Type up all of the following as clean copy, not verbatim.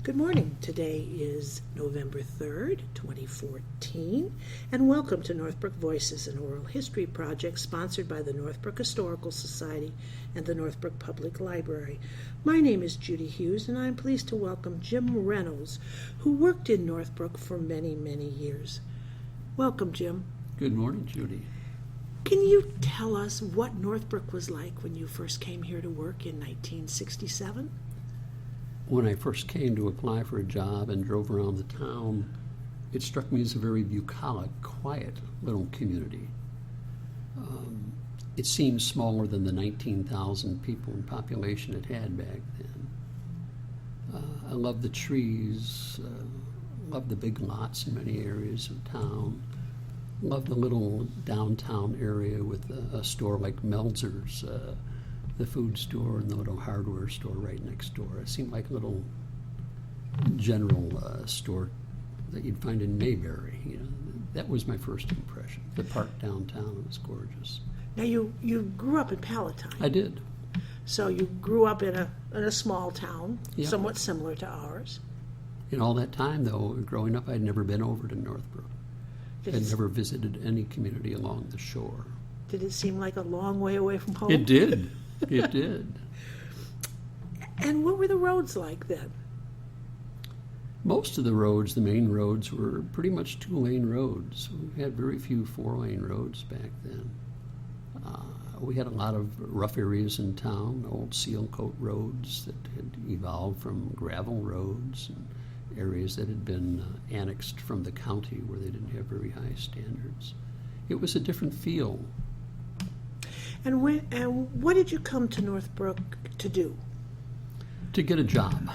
Good morning. Today is November 3rd, 2014, and welcome to Northbrook Voices, an oral history project sponsored by the Northbrook Historical Society and the Northbrook Public Library. My name is Judy Hughes, and I'm pleased to welcome Jim Reynolds, who worked in Northbrook for many, many years. Welcome, Jim. Good morning, Judy. Can you tell us what Northbrook was like when you first came here to work in 1967? When I first came to apply for a job and drove around the town, it struck me as a very bucolic, quiet little community. It seemed smaller than the 19,000 people in population it had back then. I loved the trees, loved the big lots in many areas of town, loved the little downtown area with a store like Meltzer's, the food store and the little hardware store right next door. It seemed like a little general store that you'd find in Mayberry. You know, that was my first impression. The park downtown was gorgeous. Now, you grew up in Palatine. I did. So you grew up in a small town, Yeah. somewhat similar to ours. In all that time, though, growing up, I'd never been over to Northbrook. I'd never visited any community along the shore. Did it seem like a long way away from home? It did. It did. And what were the roads like then? Most of the roads, the main roads, were pretty much two-lane roads. We had very few four-lane roads back then. We had a lot of rough areas in town, old seal coat roads that had evolved from gravel roads, and areas that had been annexed from the county where they didn't have very high standards. It was a different feel. And what did you come to Northbrook to do? To get a job.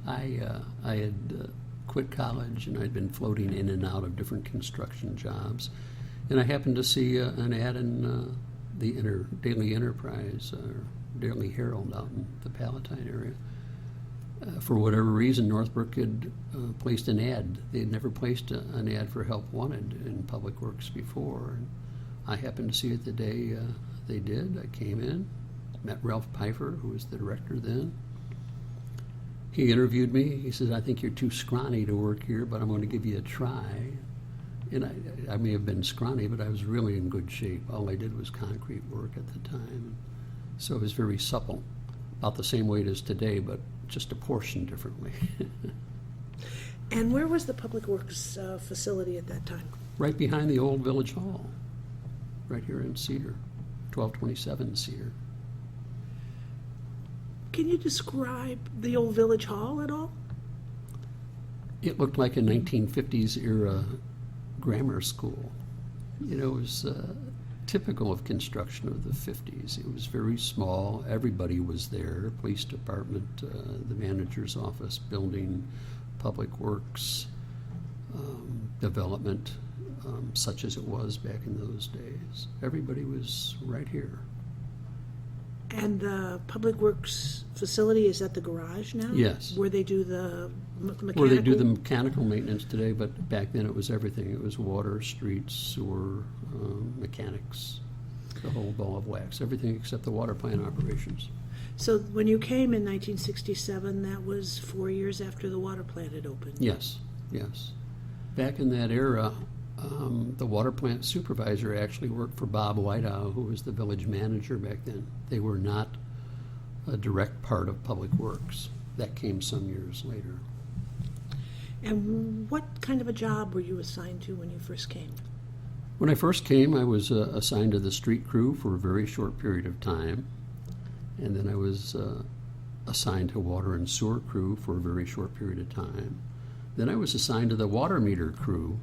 I had quit college, and I'd been floating in and out of different construction jobs, and I happened to see an ad in the Daily Enterprise, or Daily Herald out in the Palatine area. For whatever reason, Northbrook had placed an ad. They had never placed an ad for help wanted in Public Works before. And I happened to see it the day they did. I came in, met Ralph Pfeiffer, who was the director then. He interviewed me. He said, "I think you're too scrawny to work here, but I'm going to give you a try." And I may have been scrawny, but I was really in good shape. All I did was concrete work at the time. So it was very supple, about the same weight as today, but just a portion differently. And where was the Public Works facility at that time? Right behind the old Village Hall, right here in Cedar, 1227 Cedar. Can you describe the old Village Hall at all? It looked like a 1950s era grammar school. You know, it was typical of construction of the 50s. It was very small. Everybody was there. Police department, the manager's office, building, public works, development, such as it was back in those days. Everybody was right here. And the Public Works facility is at the garage now? Yes. Where they do the mechanical? Where they do the mechanical maintenance today, but back then it was everything. It was water, streets, sewer, mechanics, the whole ball of wax, everything except the water plant operations. So when you came in 1967, that was 4 years after the water plant had opened? Yes, yes. Back in that era, the water plant supervisor actually worked for Bob Weidaw, who was the village manager back then. They were not a direct part of Public Works. That came some years later. And what kind of a job were you assigned to when you first came? When I first came, I was assigned to the street crew for a very short period of time. And then I was assigned to water and sewer crew for a very short period of time. Then I was assigned to the water meter crew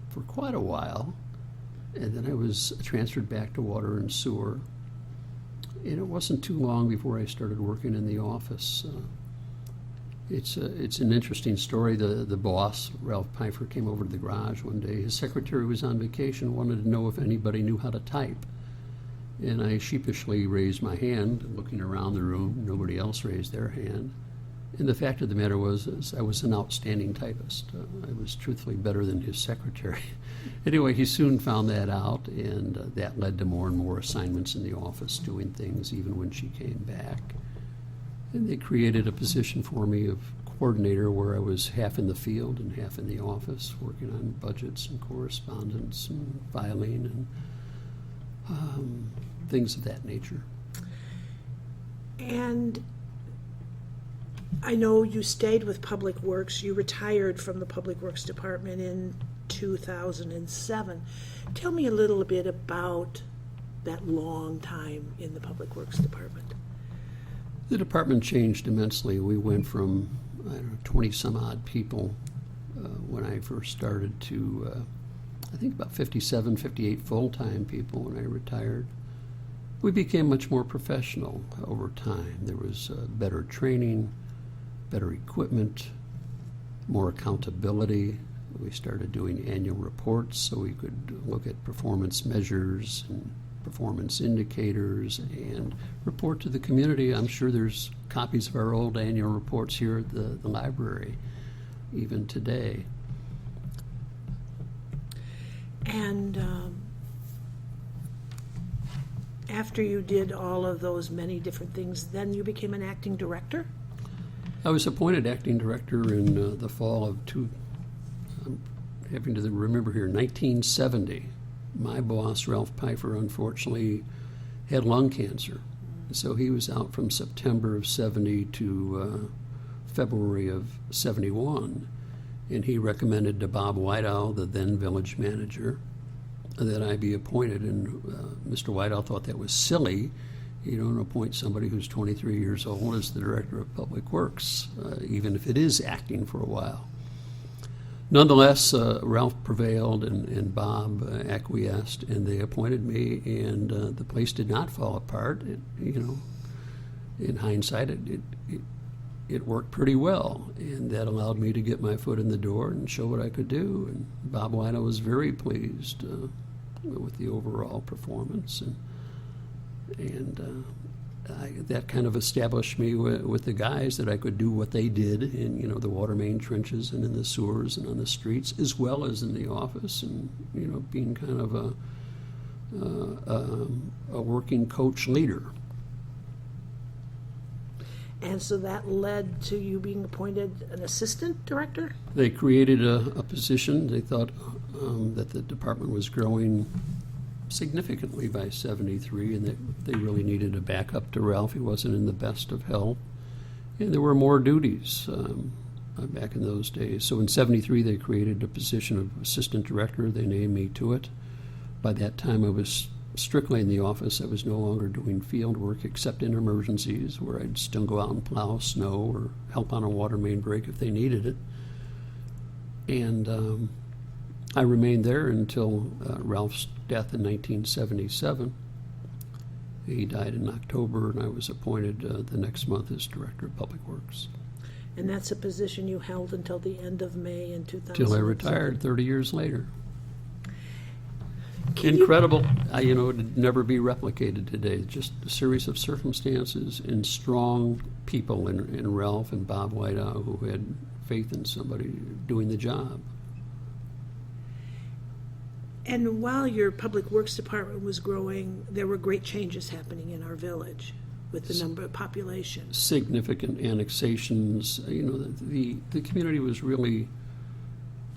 for quite a while, and then I was transferred back to water and sewer. And it wasn't too long before I started working in the office. It's an interesting story. The boss, Ralph Pfeiffer, came over to the garage one day. His secretary was on vacation, wanted to know if anybody knew how to type. And I sheepishly raised my hand, looking around the room. Nobody else raised their hand. And the fact of the matter was I was an outstanding typist. I was truthfully better than his secretary. Anyway, he soon found that out, and that led to more and more assignments in the office, doing things even when she came back. And they created a position for me of coordinator where I was half in the field and half in the office, working on budgets and correspondence and filing and things of that nature. And I know you stayed with Public Works. You retired from the Public Works Department in 2007. Tell me a little bit about that long time in the Public Works Department. The department changed immensely. We went from, 20 some odd people when I first started to, I think about 57, 58 full-time people when I retired. We became much more professional over time. There was better training, better equipment, more accountability. We started doing annual reports so we could look at performance measures and performance indicators and report to the community. I'm sure there's copies of our old annual reports here at the library, even today. And after you did all of those many different things, then you became an acting director? I was appointed acting director in the fall of I'm having to remember here, 1970. My boss, Ralph Pfeiffer, unfortunately had lung cancer. So he was out from September of 70 to February of 71. And he recommended to Bob Weidaw, the then village manager, that I be appointed. And Mr. Weidaw thought that was silly. You don't appoint somebody who's 23 years old as the director of Public Works, even if it is acting for a while. Nonetheless, Ralph prevailed and Bob acquiesced, and they appointed me, and the place did not fall apart. In hindsight, it worked pretty well, and that allowed me to get my foot in the door and show what I could do. And Bob Weidaw was very pleased with the overall performance, and that kind of established me with the guys that I could do what they did in the water main trenches and in the sewers and on the streets, as well as in the office, and being kind of a working coach leader. And so that led to you being appointed an assistant director? They created a position. They thought that the department was growing significantly by 73, and that they really needed a backup to Ralph. He wasn't in the best of health, and there were more duties back in those days. So in 73, they created a position of assistant director. They named me to it. By that time, I was strictly in the office. I was no longer doing field work except in emergencies, where I'd still go out and plow snow or help on a water main break if they needed it. And I remained there until Ralph's death in 1977. He died in October, and I was appointed the next month as Director of Public Works. And that's a position you held until the end of May in 2000. Till I retired 30 years later. Incredible. It would never be replicated today. Just a series of circumstances and strong people in Ralph and Bob Weidaw who had faith in somebody doing the job. And while your Public Works Department was growing, there were great changes happening in our village with the number of population. Significant annexations. The community was really,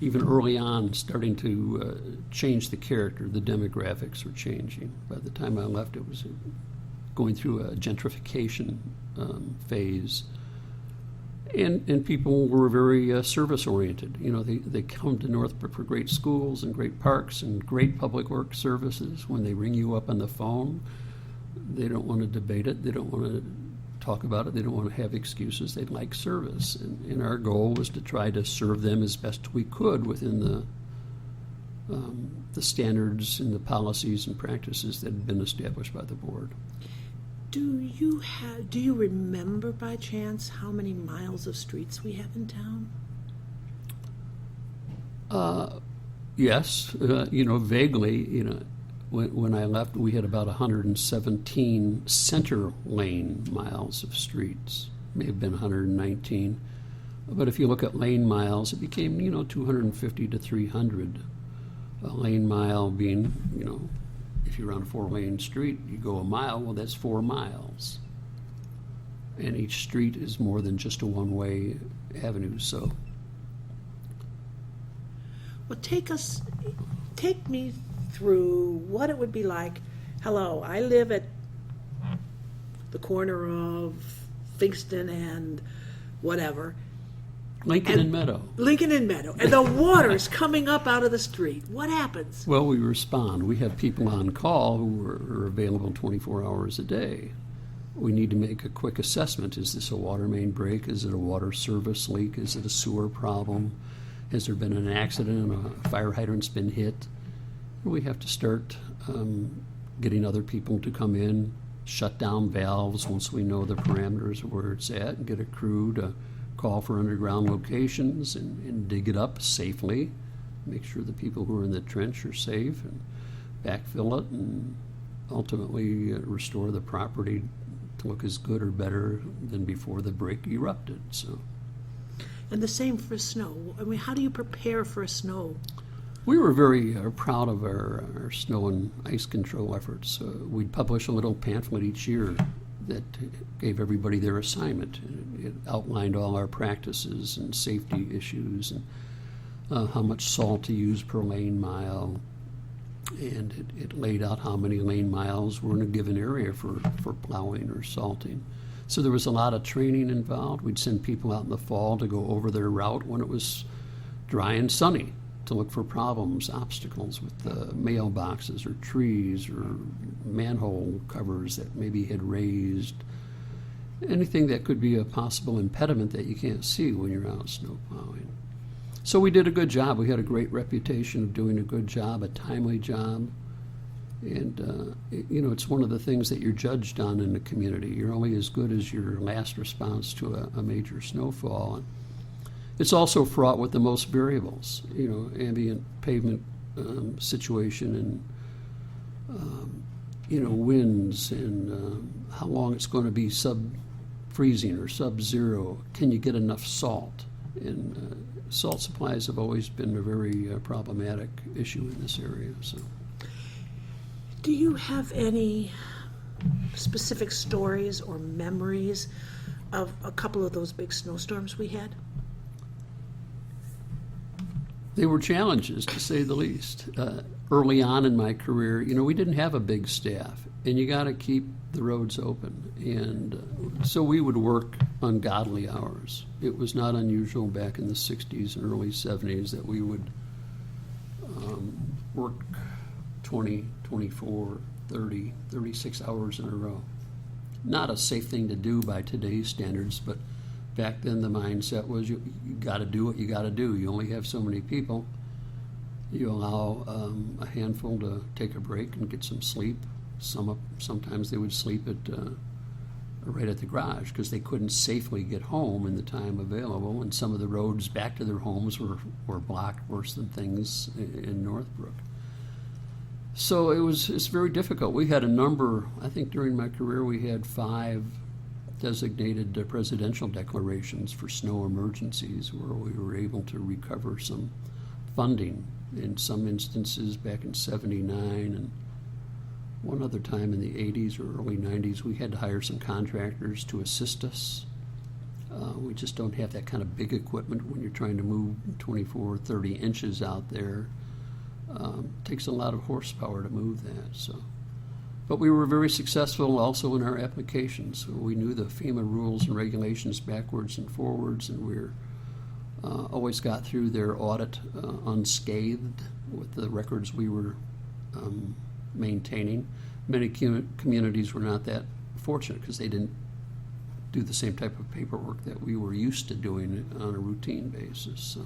even early on, starting to change the character. The demographics were changing. By the time I left, it was going through a gentrification phase. And people were very service-oriented. They come to Northbrook for great schools and great parks and great public works services. When they ring you up on the phone, they don't want to debate it. They don't want to talk about it. They don't want to have excuses. They'd like service. And our goal was to try to serve them as best we could within the standards and the policies and practices that had been established by the board. Do you remember by chance how many miles of streets we have in town? Yes, vaguely. When I left, we had about 117 center lane miles of streets. May have been 119, but if you look at lane miles, it became 250 to 300. A lane mile being if you're on a 4-lane street, you go a mile, well, that's 4 miles. and each street is more than just a one-way avenue. So, Well, take me through what it would be like. Hello, I live at the corner of Finkston and whatever. Lincoln and Meadow. Lincoln and Meadow. And the water's coming up out of the street. What happens? Well, we respond. We have people on call who are available 24 hours a day. We need to make a quick assessment. Is this a water main break? Is it a water service leak? Is it a sewer problem? Has there been an accident? A fire hydrant's been hit? We have to start getting other people to come in, shut down valves once we know the parameters of where it's at, and get a crew to call for underground locations and dig it up safely, make sure the people who are in the trench are safe, and backfill it, and ultimately restore the property to look as good or better than before the break erupted. So, And the same for snow. I mean, how do you prepare for a snow? we were very proud of our snow and ice control efforts. We'd publish a little pamphlet each year that gave everybody their assignment. It outlined all our practices and safety issues and how much salt to use per lane mile. And it laid out how many lane miles were in a given area for plowing or salting. So there was a lot of training involved. We'd send people out in the fall to go over their route when it was dry and sunny to look for problems, obstacles with the mailboxes or trees or manhole covers that maybe had raised. Anything that could be a possible impediment that you can't see when you're out snow plowing. So we did a good job. We had a great reputation of doing a good job, a timely job. And, it's one of the things that you're judged on in the community. You're only as good as your last response to a major snowfall. It's also fraught with the most variables, ambient pavement situation and, winds and how long it's going to be sub-freezing or sub-zero. Can you get enough salt? And salt supplies have always been a very problematic issue in this area. So, Do you have any specific stories or memories of a couple of those big snowstorms we had? they were challenges, to say the least. Early on in my career, we didn't have a big staff, and you got to keep the roads open. And so we would work ungodly hours. It was not unusual back in the 60s and early 70s that we would work 20, 24, 30, 36 hours in a row. Not a safe thing to do by today's standards, but back then the mindset was you got to do what you got to do. You only have so many people. You allow a handful to take a break and get some sleep. Sometimes they would sleep right at the garage because they couldn't safely get home in the time available, and some of the roads back to their homes were blocked worse than things in Northbrook. So it's very difficult. We had a number, I think during my career we had 5 designated presidential declarations for snow emergencies where we were able to recover some funding. In some instances back in 79 and one other time in the 80s or early 90s, we had to hire some contractors to assist us. We just don't have that kind of big equipment when you're trying to move 24, 30 inches out there. It takes a lot of horsepower to move that. But we were very successful also in our applications. We knew the FEMA rules and regulations backwards and forwards, and we always got through their audit unscathed with the records we were maintaining. Many communities were not that fortunate because they didn't do the same type of paperwork that we were used to doing on a routine basis.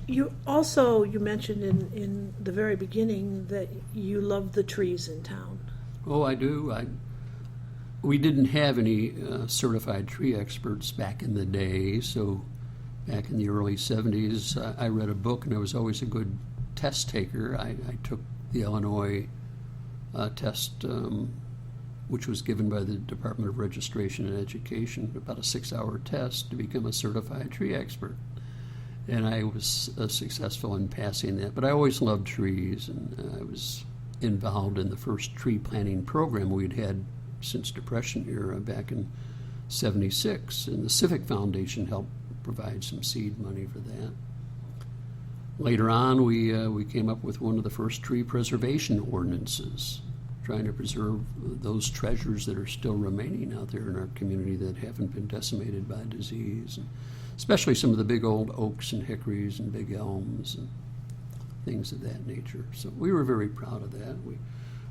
You mentioned in the very beginning that you love the trees in town. Oh, I do. We didn't have any certified tree experts back in the day, so back in the early 70s, I read a book, and I was always a good test taker. I took the Illinois test, which was given by the Department of Registration and Education, about a 6-hour test to become a certified tree expert. And I was successful in passing that. But I always loved trees, and I was involved in the first tree planting program we'd had since Depression era back in '76, and the Civic Foundation helped provide some seed money for that. Later on, we came up with one of the first tree preservation ordinances, trying to preserve those treasures that are still remaining out there in our community that haven't been decimated by disease, and especially some of the big old oaks and hickories and big elms and things of that nature. So we were very proud of that.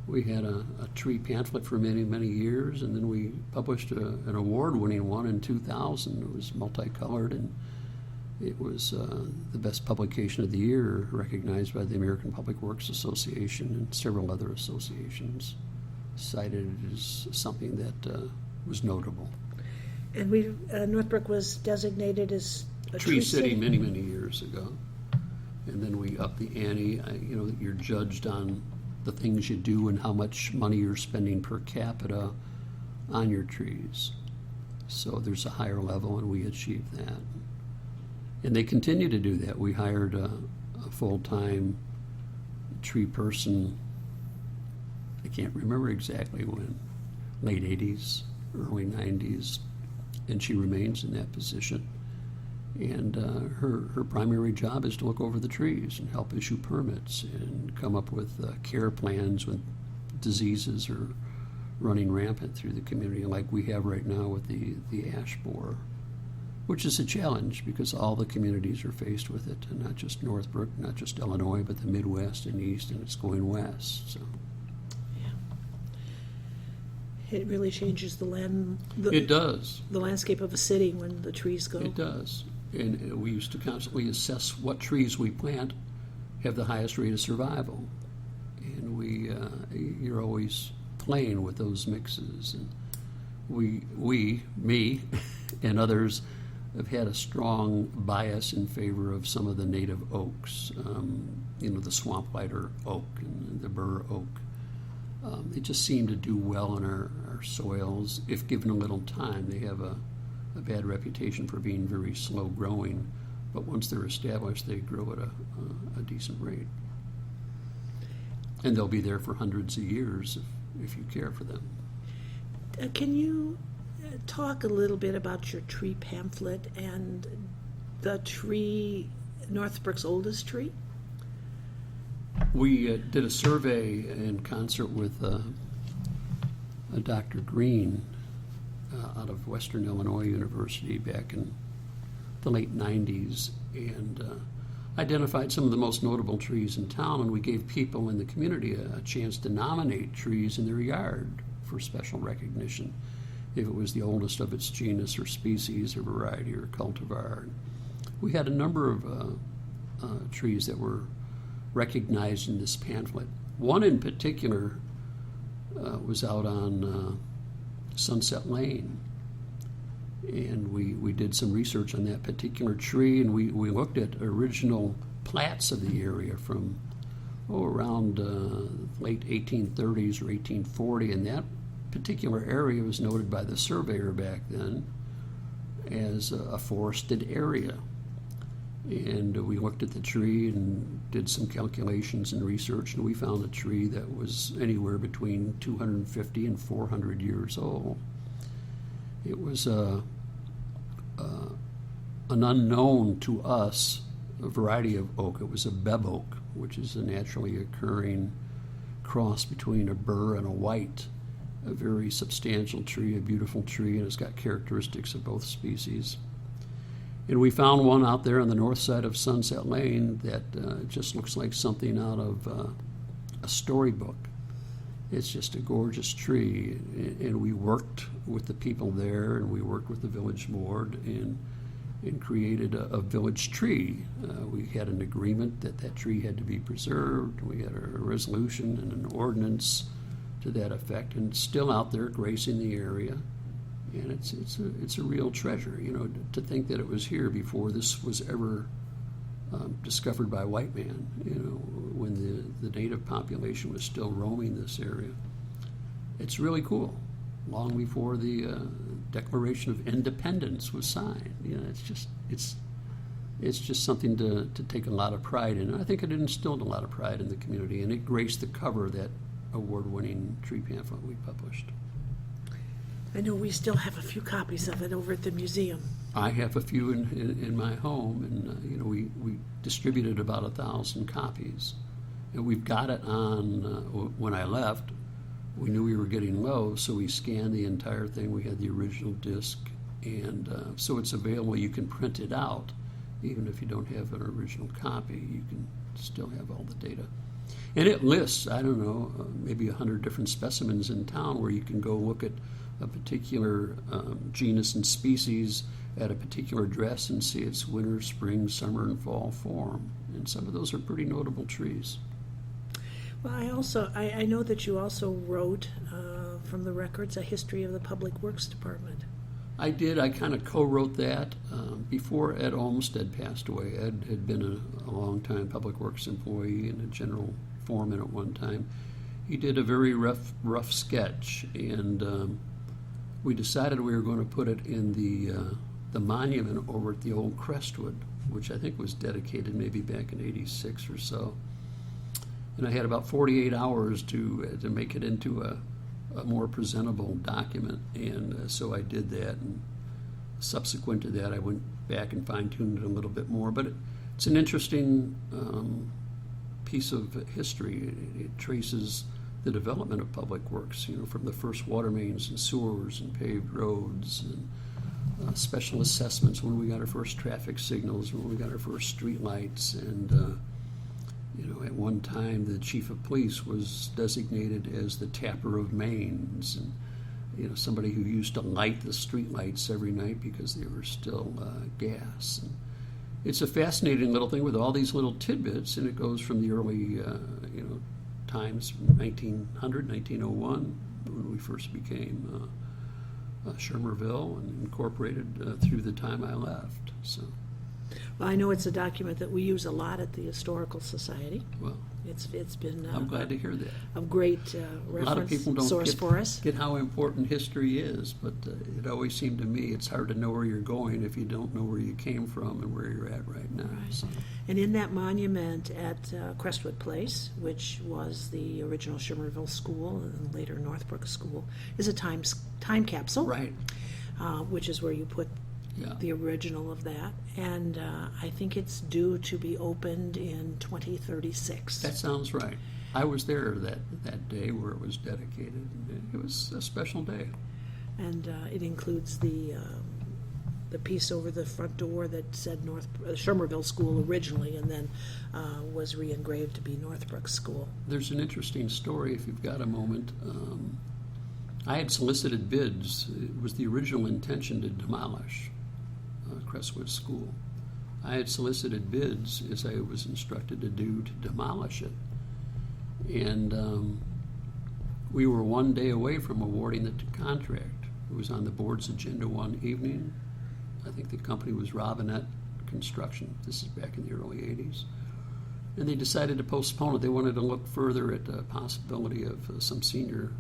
We had a tree pamphlet for many, many years, and then we published an award-winning one in 2000. It was multicolored, and it was the best publication of the year, recognized by the American Public Works Association and several other associations, cited it as something that was notable. And Northbrook was designated as a Tree City many, many years ago. And then we upped the ante. You're judged on the things you do and how much money you're spending per capita on your trees. So there's a higher level, and we achieved that. And they continue to do that. We hired a full-time tree person, I can't remember exactly when, late 80s, early 90s, and she remains in that position. And her primary job is to look over the trees and help issue permits and come up with care plans when diseases are running rampant through the community, like we have right now with the ash borer, which is a challenge because all the communities are faced with it, and not just Northbrook, not just Illinois, but the Midwest and East, and it's going west. So. It really changes the land. It does. The landscape of a city when the trees go. It does. And we used to constantly assess what trees we plant have the highest rate of survival. And you're always playing with those mixes. And me, and others have had a strong bias in favor of some of the native oaks, the swamp lighter oak and the burr oak. They just seem to do well in our soils. If given a little time, they have a bad reputation for being very slow growing, but once they're established, they grow at a decent rate. And they'll be there for hundreds of years if you care for them. Can you talk a little bit about your tree pamphlet and the tree, Northbrook's oldest tree? We did a survey in concert with Dr. Green out of Western Illinois University back in the late 90s, and identified some of the most notable trees in town, and we gave people in the community a chance to nominate trees in their yard for special recognition, if it was the oldest of its genus or species or variety or cultivar. We had a number of trees that were recognized in this pamphlet. One in particular was out on Sunset Lane, and we did some research on that particular tree, and we looked at original plats of the area from around late 1830s or 1840, and that particular area was noted by the surveyor back then as a forested area. And we looked at the tree and did some calculations and research, and we found a tree that was anywhere between 250 and 400 years old. It was an unknown to us variety of oak. It was a beb oak, which is a naturally occurring cross between a burr and a white. A very substantial tree, a beautiful tree, and it's got characteristics of both species. And we found one out there on the north side of Sunset Lane that just looks like something out of a storybook. It's just a gorgeous tree. And we worked with the people there, and we worked with the village board and created a village tree. We had an agreement that tree had to be preserved. We had a resolution and an ordinance to that effect, and it's still out there gracing the area. And it's a real treasure, to think that it was here before this was ever discovered by white man, when the native population was still roaming this area. It's really cool, long before the Declaration of Independence was signed. It's just something to take a lot of pride in. I think it instilled a lot of pride in the community, and it graced the cover of that award-winning tree pamphlet we published. I know we still have a few copies of it over at the museum. I have a few in my home, and we distributed about 1,000 copies, and we've got it on. When I left, we knew we were getting low, so we scanned the entire thing. We had the original disc, and so it's available. You can print it out, even if you don't have an original copy. You can still have all the data, and it lists, I don't know, maybe 100 different specimens in town where you can go look at a particular genus and species at a particular dress and see its winter, spring, summer, and fall form. And some of those are pretty notable trees. Well, I know that you also wrote from the records a history of the Public Works Department. I did. I kind of co-wrote that before Ed Olmsted passed away. Ed had been a long-time Public Works employee and a general foreman at one time. He did a very rough sketch, and we decided we were going to put it in the monument over at the old Crestwood, which I think was dedicated maybe back in '86 or so. And I had about 48 hours to make it into a more presentable document, and so I did that. And subsequent to that, I went back and fine-tuned it a little bit more. But it's an interesting piece of history. It traces the development of public works, from the first water mains and sewers and paved roads and special assessments, when we got our first traffic signals, when we got our first street lights, and at one time the chief of police was designated as the tapper of mains, and somebody who used to light the street lights every night because they were still gas. And it's a fascinating little thing with all these little tidbits, and it goes from the early times, 1900, 1901, when we first became Schermerville and incorporated through the time I left. So, well, I know it's a document that we use a lot at the Historical Society. Well, it's been I'm glad to hear that. A great A lot of people reference don't source for us. get how important history is, but it always seemed to me it's hard to know where you're going if you don't know where you came from and where you're at right now. Right. So. And in that monument at Crestwood Place, which was the original Schermerville School and later Northbrook School, is a time capsule, Right. Which is where you put the original of that. And I think it's due to be opened in 2036. That sounds right. I was there that day where it was dedicated. It was a special day. And it includes the piece over the front door that said Schermerville School originally, and then was re-engraved to be Northbrook School. There's an interesting story, if you've got a moment. I had solicited bids. It was the original intention to demolish Crestwood School. I had solicited bids, as I was instructed to do, to demolish it. And we were one day away from awarding the contract. It was on the board's agenda one evening. I think the company was Robinette Construction. This is back in the early 80s. And they decided to postpone it. They wanted to look further at the possibility of some senior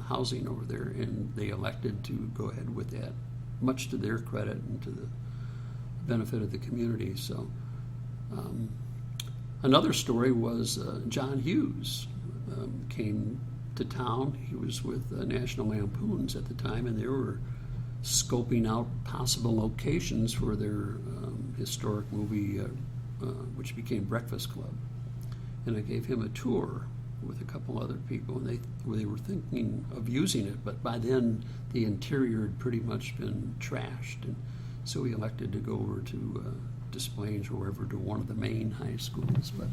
housing over there, and they elected to go ahead with that, much to their credit and to the benefit of the community. So another story was John Hughes came to town. He was with National Lampoons at the time, and they were scoping out possible locations for their historic movie, which became Breakfast Club. And I gave him a tour with a couple other people, and they were thinking of using it, but by then the interior had pretty much been trashed, and so we elected to go over to Des Plaines or wherever, to one of the main high schools. But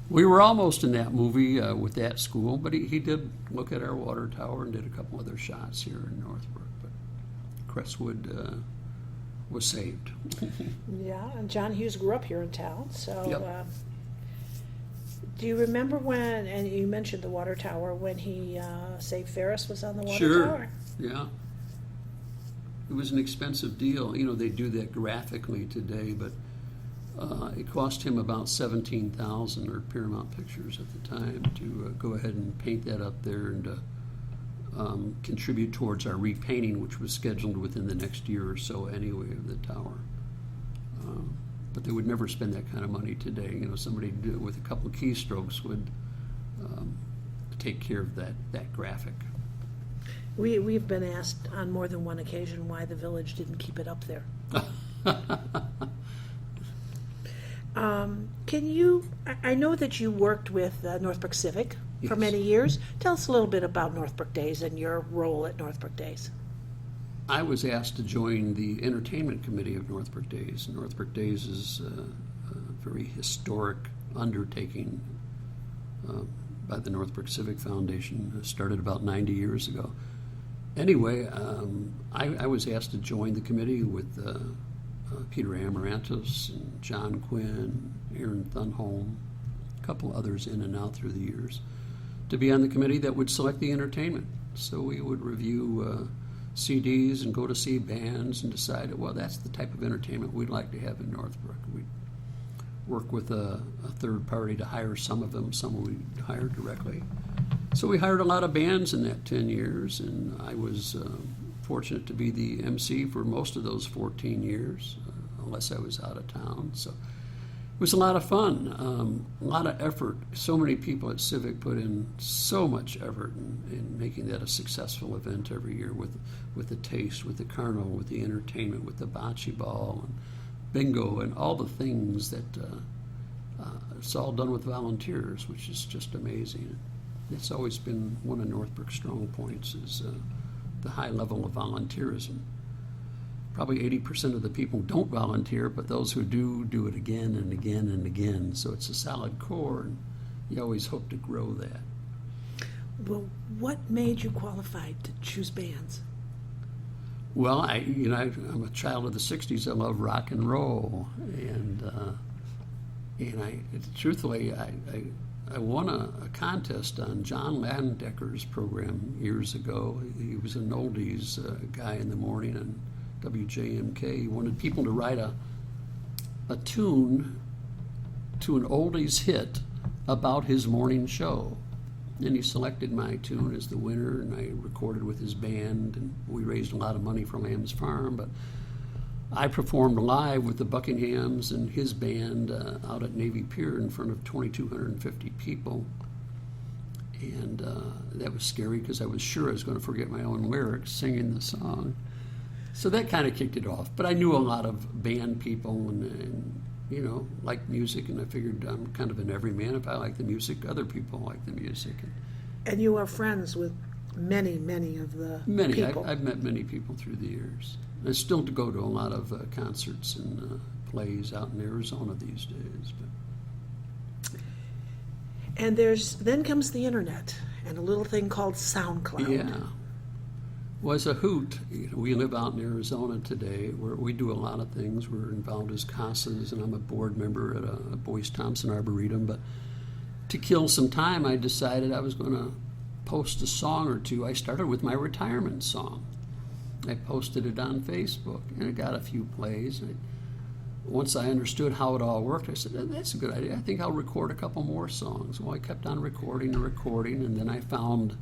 we were almost in that movie with that school, but he did look at our water tower and did a couple other shots here in Northbrook. But Crestwood was saved. Yeah, and John Hughes grew up here in town, so Yep. Do you remember when, and you mentioned the water tower, when he saved Ferris was on the water Sure. tower? Yeah. It was an expensive deal. They do that graphically today, but it cost him about $17,000, or Paramount Pictures at the time, to go ahead and paint that up there and to contribute towards our repainting, which was scheduled within the next year or so anyway of the tower. But they would never spend that kind of money today. Somebody with a couple of keystrokes would take care of that graphic. We've been asked on more than one occasion why the village didn't keep it up there. Can you, I know that you worked with Northbrook Civic for Yes. many years. Tell us a little bit about Northbrook Days and your role at Northbrook Days. I was asked to join the entertainment committee of Northbrook Days. Northbrook Days is a very historic undertaking by the Northbrook Civic Foundation. It started about 90 years ago. Anyway, I was asked to join the committee with Peter Amarantos and John Quinn, Aaron Thunholm, a couple others in and out through the years, to be on the committee that would select the entertainment. So we would review CDs and go to see bands and decide, well, that's the type of entertainment we'd like to have in Northbrook. We'd work with a third party to hire some of them, some we'd hire directly. So we hired a lot of bands in that 10 years, and I was fortunate to be the MC for most of those 14 years, unless I was out of town. So it was a lot of fun, a lot of effort. So many people at Civic put in so much effort in making that a successful event every year with the taste, with the carnival, with the entertainment, with the bocce ball and bingo and all the things that it's all done with volunteers, which is just amazing. It's always been one of Northbrook's strong points is the high level of volunteerism. Probably 80% of the people don't volunteer, but those who do it again and again and again. So it's a solid core, and you always hope to grow that. Well, what made you qualified to choose bands? Well, I'm a child of the '60s. I love rock and roll, and truthfully, I won a contest on John Landecker's program years ago. He was an oldies guy in the morning on WJMK. He wanted people to write a tune to an oldies hit about his morning show. And he selected my tune as the winner, and I recorded with his band, and we raised a lot of money for Lamb's Farm. But I performed live with the Buckinghams and his band out at Navy Pier in front of 2,250 people. And that was scary because I was sure I was going to forget my own lyrics singing the song. So that kind of kicked it off. But I knew a lot of band people and liked music, and I figured I'm kind of an everyman. If I like the music, other people like the music. And you are friends with many of the people. I've met many people through the years. I still go to a lot of concerts and plays out in Arizona these days. But. And then comes the internet and a little thing called SoundCloud. Yeah. Was a hoot. We live out in Arizona today where we do a lot of things. We're involved as CASAs, and I'm a board member at a Boyce Thompson Arboretum. But to kill some time, I decided I was going to post a song or two. I started with my retirement song. I posted it on Facebook, and it got a few plays. Once I understood how it all worked, I said, that's a good idea. I think I'll record a couple more songs. Well, I kept on recording, and then I found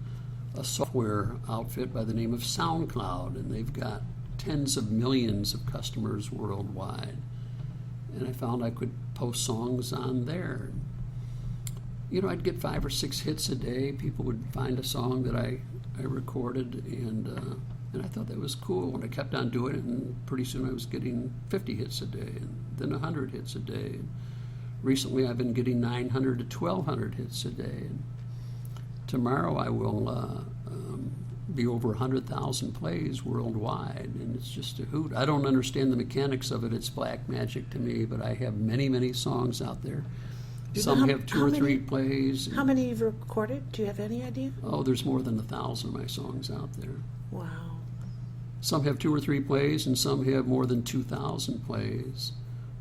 a software outfit by the name of SoundCloud, and they've got tens of millions of customers worldwide. And I found I could post songs on there. I'd get 5 or 6 hits a day. People would find a song that I recorded, and I thought that was cool. And I kept on doing it, and pretty soon I was getting 50 hits a day, and then 100 hits a day. And recently I've been getting 900 to 1,200 hits a day. And tomorrow I will be over 100,000 plays worldwide, and it's just a hoot. I don't understand the mechanics of it. It's black magic to me, but I have many songs out there. Some have 2 or 3 plays. How many you've recorded? Do you have any idea? Oh, there's more than 1,000 of my songs out there. Wow. Some have 2 or 3 plays, and some have more than 2,000 plays.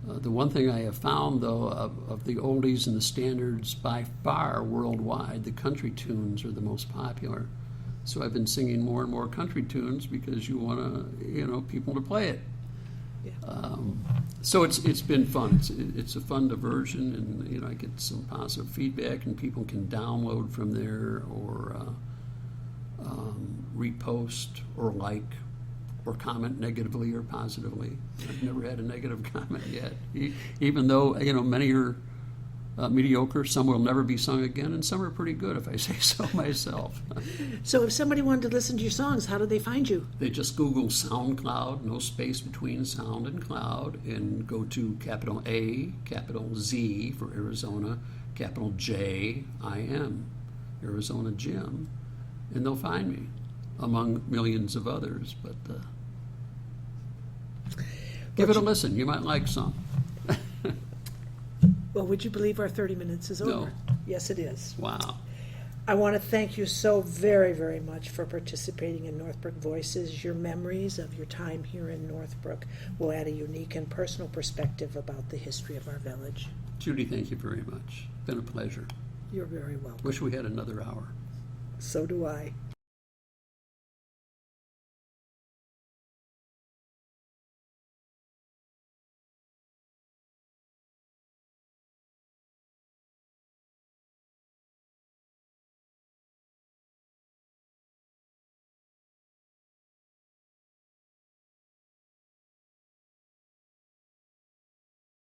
The one thing I have found, though, of the oldies and the standards, by far worldwide, the country tunes are the most popular. So I've been singing more and more country tunes because you want to, people to play it. Yeah. So it's been fun. It's a fun diversion, and I get some positive feedback, and people can download from there or repost or like or comment negatively or positively. I've never had a negative comment yet, even though many are mediocre. Some will never be sung again, and some are pretty good, if I say so myself. So if somebody wanted to listen to your songs, how do they find you? They just Google SoundCloud, no space between sound and cloud, and go to capital A, capital Z for Arizona, capital J, I M, AZJim, and they'll find me, among millions of others. But give it a listen. You might like some. Well, would you believe our 30 minutes is over? No. Yes, it is. Wow. I want to thank you so very, very much for participating in Northbrook Voices. Your memories of your time here in Northbrook will add a unique and personal perspective about the history of our village. Judy, thank you very much. Been a pleasure. You're very welcome. Wish we had another hour. So do I.